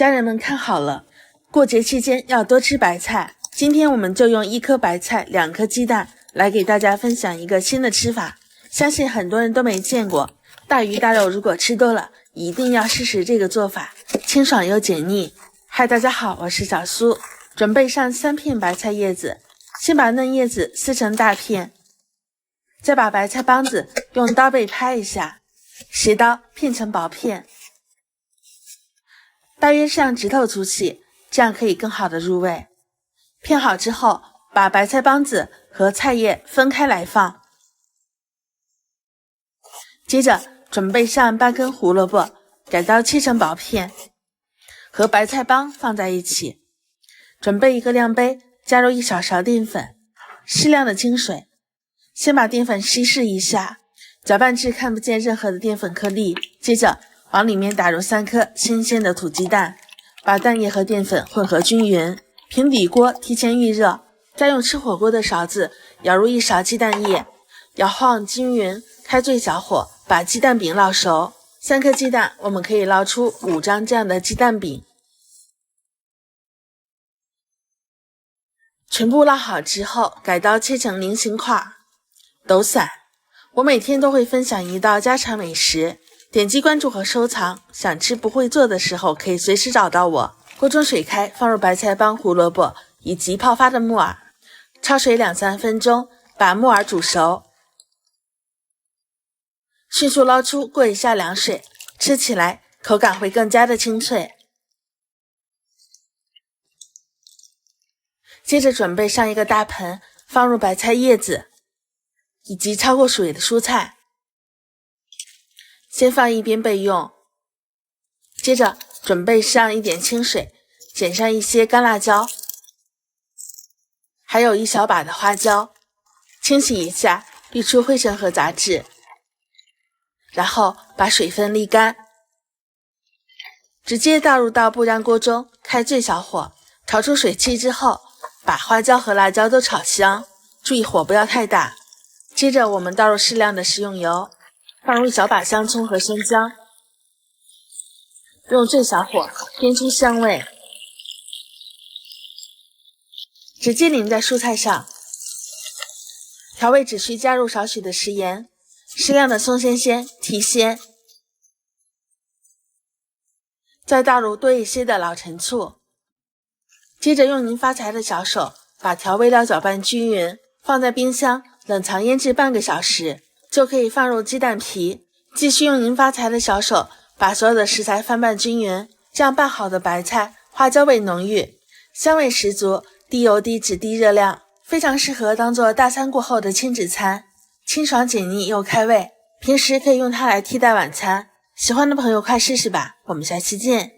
家人們看好了，過節期間要多吃白菜。今天我們就用1顆白菜、2顆雞蛋來給大家分享一個新的吃法，相信很多人都沒見過。大魚大肉如果吃多了，一定要試試這個做法，清爽又解膩。嗨，大家好，我是小蘇。準備上3片白菜葉子，先把嫩葉子撕成大片，再把白菜幫子用刀背拍一下，斜刀片成薄片，大約像指頭粗細，這樣可以更好的入味。片好之後，把白菜幫子和菜葉分開來放。接着準備上半根胡蘿蔔，改刀切成薄片，和白菜幫放在一起。準備一個量杯，加入1小勺澱粉，適量的清水。先把澱粉稀釋一下，攪拌至看不見任何的澱粉顆粒。接着往裡面打入3顆新鮮的土雞蛋，把蛋液和澱粉混合均勻。平底鍋提前預熱，再用吃火鍋的勺子舀入1勺雞蛋液，搖晃均勻，開最小火，把雞蛋餅烙熟。3顆雞蛋，我們可以烙出5張這樣的雞蛋餅。全部烙好之後，改刀切成菱形塊，抖散。我每天都會分享一道家常美食，點擊關注和收藏，想吃不會做的時候可以隨時找到我。鍋中水開，放入白菜幫、胡蘿蔔以及泡發的木耳，焯水2-3分鐘，把木耳煮熟，迅速撈出，過一下涼水，吃起來口感會更加的清脆。接着準備上一個大盆，放入白菜葉子以及焯過水的蔬菜，先放一邊備用。接着準備上一點清水，剪上一些乾辣椒，還有1小把的花椒，清洗一下，濾出灰塵和雜質，然後把水分瀝乾，直接倒入到不粘鍋中，開最小火，炒出水汽之後，把花椒和辣椒都炒香，注意火不要太大。接着我們倒入適量的食用油，放入1小把香蔥和生薑，用最小火煸出香味，直接淋在蔬菜上。調味只需加入少許的食鹽，適量的松鮮餡提鮮，再倒入多一些的老陳醋。接着用您发财的小手把調味料攪拌均勻，放在冰箱冷藏醃制半個小時，就可以放入雞蛋皮。繼續用您发財的小手把所有的食材翻拌均勻，這樣拌好的白菜花椒味濃郁，香味十足，低油低脂低熱量，非常適合當做大餐過後的親子餐，清爽解膩又開胃。平時可以用它來替代晚餐，喜歡的朋友快試試吧，我們下期見。